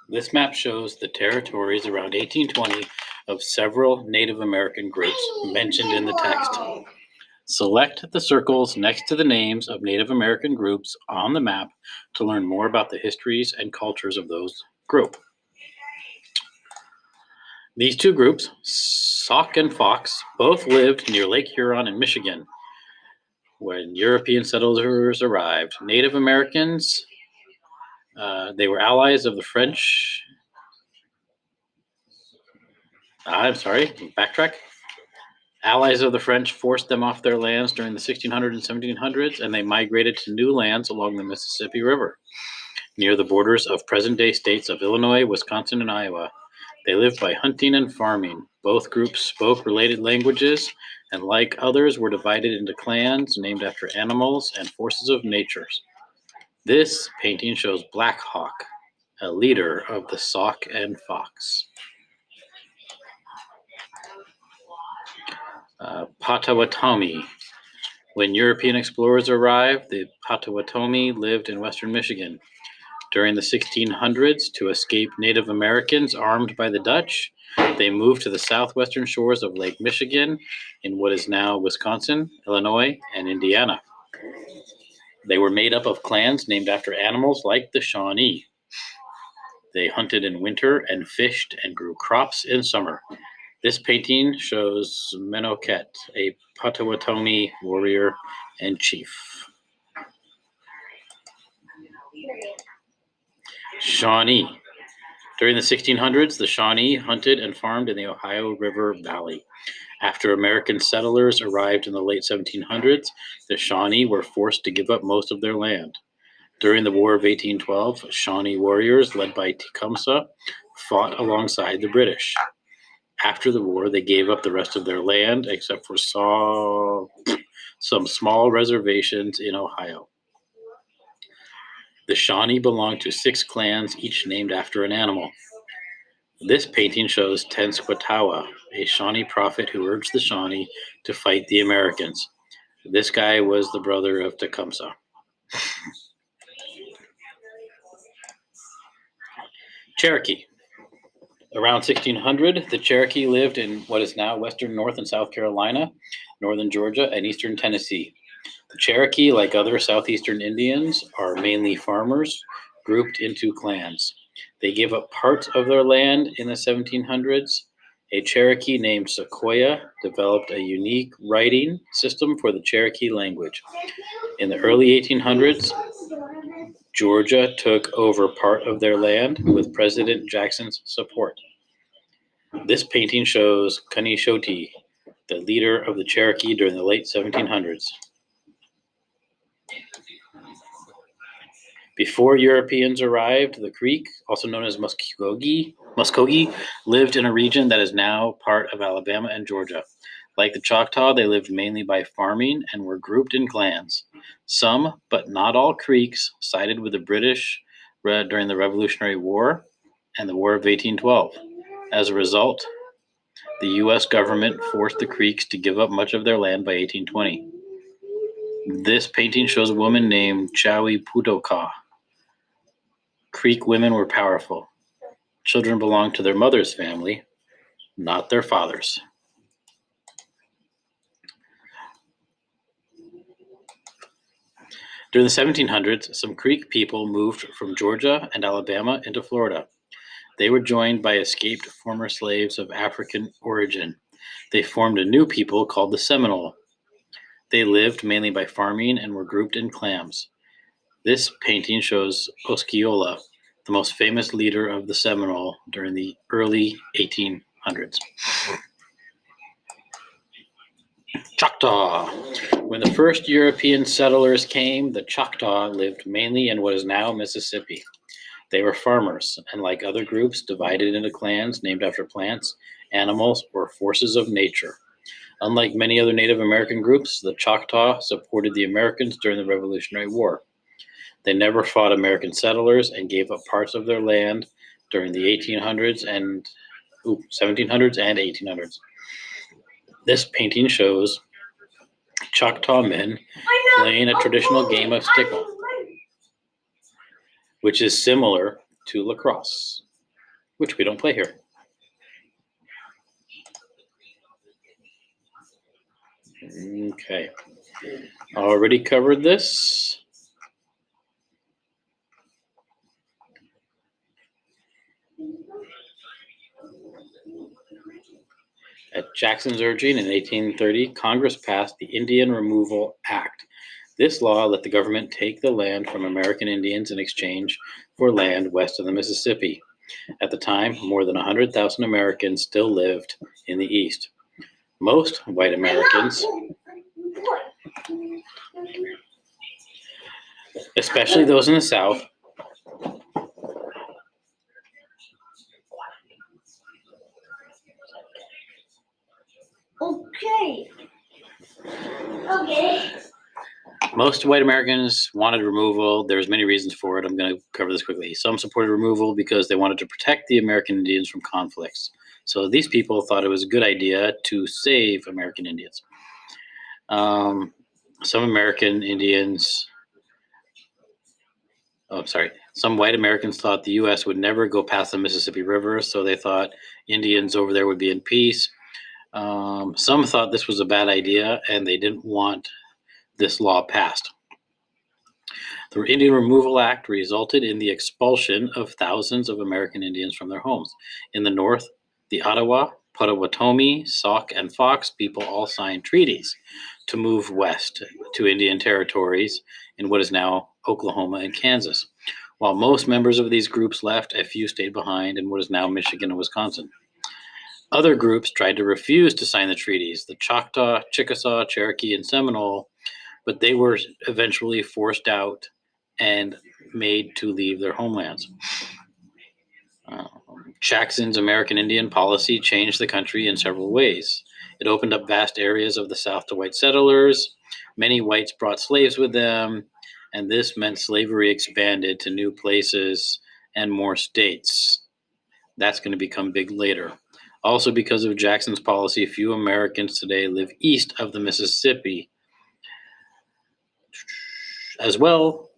This map shows the territories around 1820 of several Native American groups mentioned in the text. Select the circles next to the names of Native American groups on the map to learn more about the histories and cultures of those groups. These two groups, Sauk and Fox, both lived near Lake Huron in Michigan. When European settlers arrived, Native Americans, they were allies of the French. I'm sorry, backtrack. Allies of the French forced them off their lands during the 1600s and 1700s, and they migrated to new lands along the Mississippi River, near the borders of present-day states of Illinois, Wisconsin, and Iowa. They lived by hunting and farming. Both groups spoke related languages, and like others, were divided into clans named after animals and forces of nature. This painting shows Black Hawk, a leader of the Sauk and Fox. Potawatomi. When European explorers arrived, the Potawatomi lived in western Michigan. During the 1600s, to escape Native Americans armed by the Dutch, they moved to the southwestern shores of Lake Michigan in what is now Wisconsin, Illinois, and Indiana. They were made up of clans named after animals like the Shawnee. They hunted in winter and fished and grew crops in summer. This painting shows Menoket, a Potawatomi warrior and chief. Shawnee. During the 1600s, the Shawnee hunted and farmed in the Ohio River Valley. After American settlers arrived in the late 1700s, the Shawnee were forced to give up most of their land. During the War of 1812, Shawnee warriors led by Tecumseh fought alongside the British. After the war, they gave up the rest of their land except for some small reservations in Ohio. The Shawnee belonged to 6 clans, each named after an animal. This painting shows Tenskwatawa, a Shawnee prophet who urged the Shawnee to fight the Americans. This guy was the brother of Tecumseh. Cherokee. Around 1600, the Cherokee lived in what is now western North and South Carolina, northern Georgia, and eastern Tennessee. The Cherokee, like other southeastern Indians, are mainly farmers grouped into clans. They gave up parts of their land in the 1700s. A Cherokee named Sequoyah developed a unique writing system for the Cherokee language. In the early 1800s, Georgia took over part of their land with President Jackson's support. This painting shows Cunishoti, the leader of the Cherokee during the late 1700s. Before Europeans arrived, the Creek, also known as Muskogee, lived in a region that is now part of Alabama and Georgia. Like the Choctaw, they lived mainly by farming and were grouped in clans. Some, but not all, Creeks sided with the British during the Revolutionary War and the War of 1812. As a result, the U.S. government forced the Creeks to give up much of their land by 1820. This painting shows a woman named Chowie Putoka. Creek women were powerful. Children belonged to their mother's family, not their father's. During the 1700s, some Creek people moved from Georgia and Alabama into Florida. They were joined by escaped former slaves of African origin. They formed a new people called the Seminole. They lived mainly by farming and were grouped in clans. This painting shows Osceola, the most famous leader of the Seminole during the early 1800s. Choctaw. When the first European settlers came, the Choctaw lived mainly in what is now Mississippi. They were farmers, and like other groups, divided into clans named after plants, animals, or forces of nature. Unlike many other Native American groups, the Choctaw supported the Americans during the Revolutionary War. They never fought American settlers and gave up parts of their land during the 1700s and 1800s. This painting shows Choctaw men playing a traditional game of stickle, which is similar to lacrosse. which we don't play here. Okay. Already covered this. At Jackson's urging in 1830, Congress passed the Indian Removal Act. This law let the government take the land from American Indians in exchange for land west of the Mississippi. At the time, more than 100,000 Americans still lived in the East. Most white Americans, especially those in the South, most white Americans wanted removal. There's many reasons for it. I'm going to cover this quickly. Some supported removal because they wanted to protect the American Indians from conflicts. So these people thought it was a good idea to save American Indians. Some American Indians, some white Americans thought the U.S. would never go past the Mississippi River, so they thought Indians over there would be in peace. Some thought this was a bad idea, and they didn't want this law passed. The Indian Removal Act resulted in the expulsion of thousands of American Indians from their homes. In the North, the Ottawa, Potawatomi, Sauk, and Fox people all signed treaties to move west to Indian territories in what is now Oklahoma and Kansas. While most members of these groups left, a few stayed behind in what is now Michigan and Wisconsin. Other groups tried to refuse to sign the treaties, the Choctaw, Chickasaw, Cherokee, and Seminole, but they were eventually forced out and made to leave their homelands. Jackson's American Indian policy changed the country in several ways. It opened up vast areas of the South to white settlers. Many whites brought slaves with them, and this meant slavery expanded to new places and more states. That's going to become big later. Also, because of Jackson's policy, few Americans today live east of the Mississippi. As well,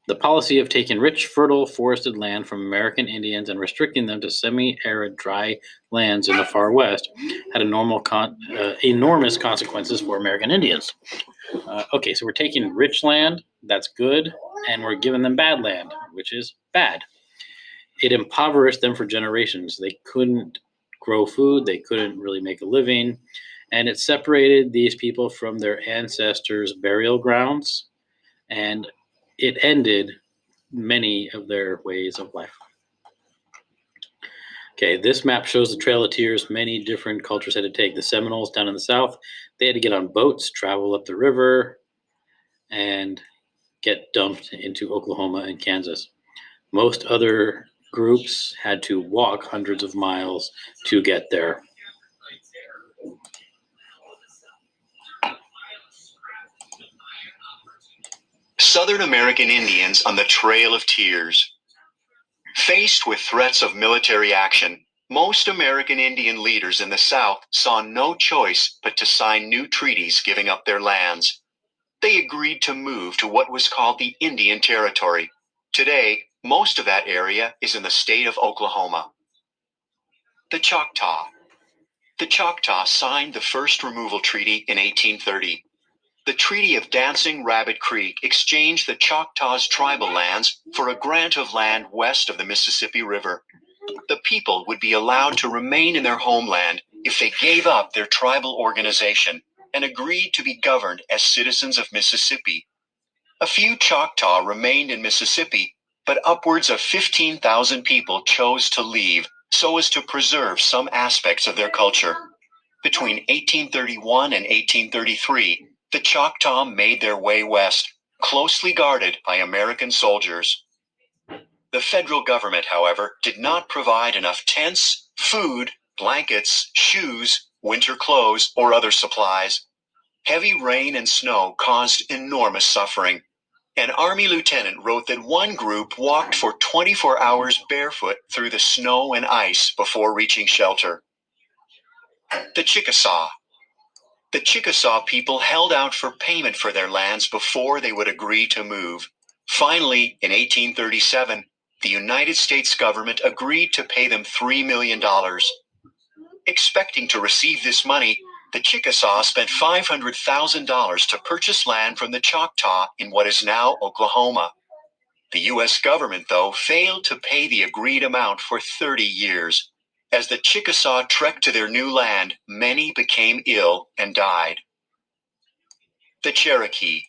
the policy of taking rich, fertile, forested land from American Indians and restricting them to semi-arid, dry lands in the far west had enormous consequences for American Indians. Okay, so we're taking rich land, that's good, and we're giving them bad land, which is bad. It impoverished them for generations. They couldn't grow food, they couldn't really make a living, and it separated these people from their ancestors' burial grounds, and it ended many of their ways of life. Okay, this map shows the Trail of Tears many different cultures had to take. The Seminoles down in the south, they had to get on boats, travel up the river, and get dumped into Oklahoma and Kansas. Most other groups had to walk hundreds of miles to get there. Southern American Indians on the Trail of Tears. Faced with threats of military action, most American Indian leaders in the South saw no choice but to sign new treaties giving up their lands. They agreed to move to what was called the Indian Territory. Today, most of that area is in the state of Oklahoma. The Choctaw. The Choctaw signed the first removal treaty in 1830. The Treaty of Dancing Rabbit Creek exchanged the Choctaws' tribal lands for a grant of land west of the Mississippi River. The people would be allowed to remain in their homeland if they gave up their tribal organization and agreed to be governed as citizens of Mississippi. A few Choctaw remained in Mississippi, but upwards of 15,000 people chose to leave so as to preserve some aspects of their culture. Between 1831 and 1833, the Choctaw made their way west, closely guarded by American soldiers. The federal government, however, did not provide enough tents, food, blankets, shoes, winter clothes, or other supplies. Heavy rain and snow caused enormous suffering. An Army lieutenant wrote that one group walked for 24 hours barefoot through the snow and ice before reaching shelter. The Chickasaw. The Chickasaw people held out for payment for their lands before they would agree to move. Finally, in 1837, the United States government agreed to pay them $3 million. Expecting to receive this money, the Chickasaw spent $500,000 to purchase land from the Choctaw in what is now Oklahoma. The U.S. government, though, failed to pay the agreed amount for 30 years. As the Chickasaw trekked to their new land, many became ill and died. The Cherokee.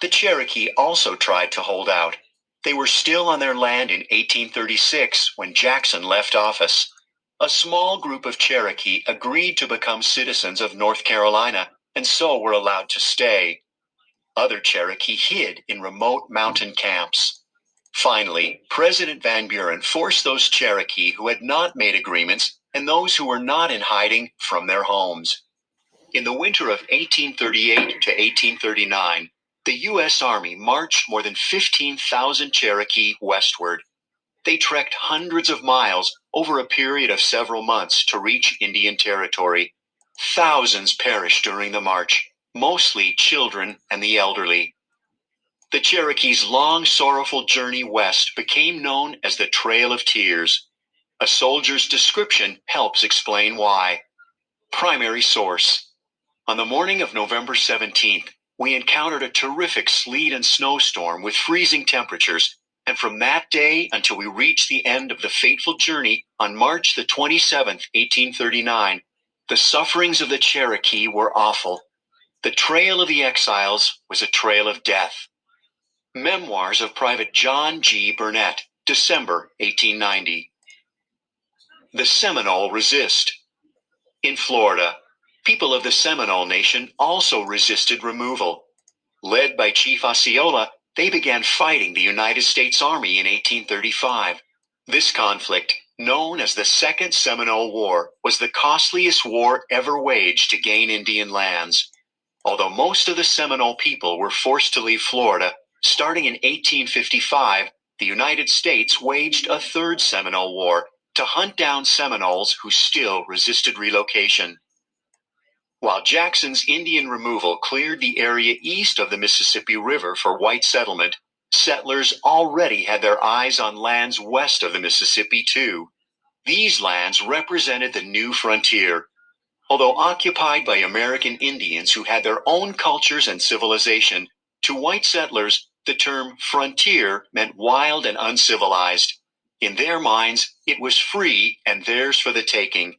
The Cherokee also tried to hold out. They were still on their land in 1836 when Jackson left office. A small group of Cherokee agreed to become citizens of North Carolina and so were allowed to stay. Other Cherokee hid in remote mountain camps. Finally, President Van Buren forced those Cherokee who had not made agreements and those who were not in hiding from their homes. In the winter of 1838 to 1839, the U.S. Army marched more than 15,000 Cherokee westward. They trekked hundreds of miles over a period of several months to reach Indian Territory. Thousands perished during the march, mostly children and the elderly. The Cherokees' long, sorrowful journey west became known as the Trail of Tears. A soldier's description helps explain why. Primary source. On the morning of November 17th, we encountered a terrific sleet and snowstorm with freezing temperatures, and from that day until we reached the end of the fateful journey on March the 27th, 1839, the sufferings of the Cherokee were awful. The trail of the exiles was a trail of death. Memoirs of Private John G. Burnett, December 1890. The Seminole resist. In Florida, people of the Seminole Nation also resisted removal. Led by Chief Osceola, they began fighting the United States Army in 1835. This conflict, known as the Second Seminole War, was the costliest war ever waged to gain Indian lands. Although most of the Seminole people were forced to leave Florida, starting in 1855, the United States waged a third Seminole War to hunt down Seminoles who still resisted relocation. While Jackson's Indian removal cleared the area east of the Mississippi River for white settlement, settlers already had their eyes on lands west of the Mississippi too. These lands represented the new frontier. Although occupied by American Indians who had their own cultures and civilization, to white settlers, the term frontier meant wild and uncivilized. In their minds, it was free and theirs for the taking.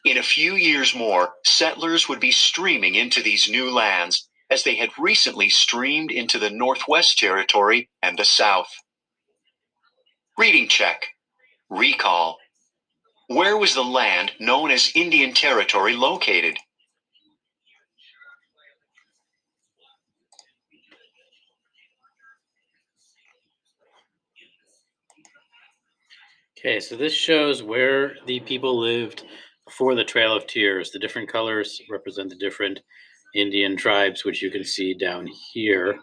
In a few years more, settlers would be streaming into these new lands, as they had recently streamed into the Northwest Territory and the South. Reading check. Recall. Where was the land known as Indian Territory located? Okay, so this shows where the people lived before the Trail of Tears. The different colors represent the different Indian tribes, which you can see down here.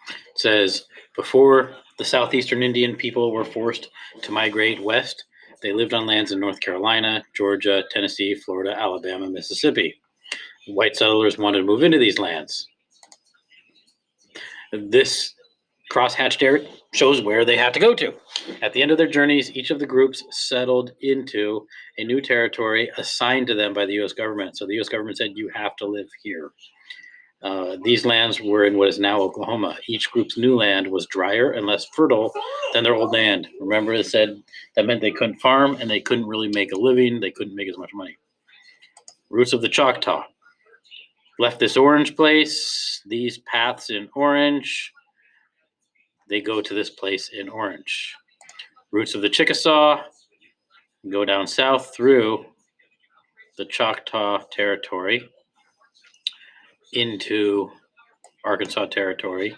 It says, before the southeastern Indian people were forced to migrate west, they lived on lands in North Carolina, Georgia, Tennessee, Florida, Alabama, Mississippi. White settlers wanted to move into these lands. This cross-hatched area shows where they had to go to. At the end of their journeys, each of the groups settled into a new territory assigned to them by the U.S. government. So the U.S. government said, you have to live here. These lands were in what is now Oklahoma. Each group's new land was drier and less fertile than their old land. Remember, it said that meant they couldn't farm and they couldn't really make a living. They couldn't make as much money. Roots of the Choctaw. Left this orange place, these paths in orange. They go to this place in orange. Roots of the Chickasaw go down south through the Choctaw Territory into Arkansas Territory.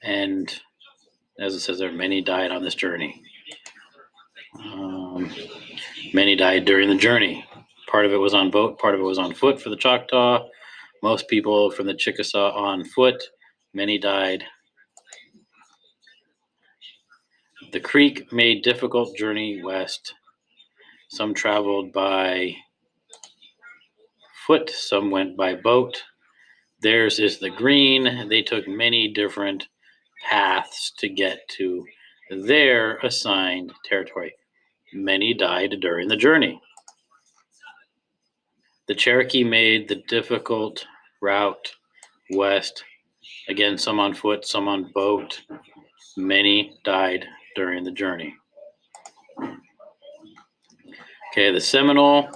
And as it says there, many died on this journey. Many died during the journey. Part of it was on boat, part of it was on foot for the Choctaw. Most people from the Chickasaw on foot. Many died. The Creek made difficult journey west. Some traveled by foot, some went by boat. Theirs is the green. They took many different paths to get to their assigned territory. Many died during the journey. The Cherokee made the difficult route west. Again, some on foot, some on boat. Many died during the journey. Okay, the Seminole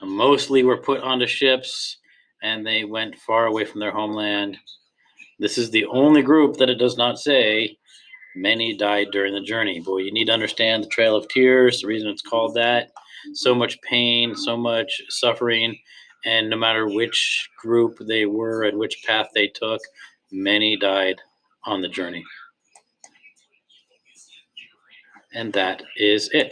mostly were put onto ships and they went far away from their homeland. This is the only group that it does not say many died during the journey. But you need to understand the Trail of Tears, the reason it's called that. So much pain, so much suffering, and no matter which group they were and which path they took, many died on the journey. And that is it.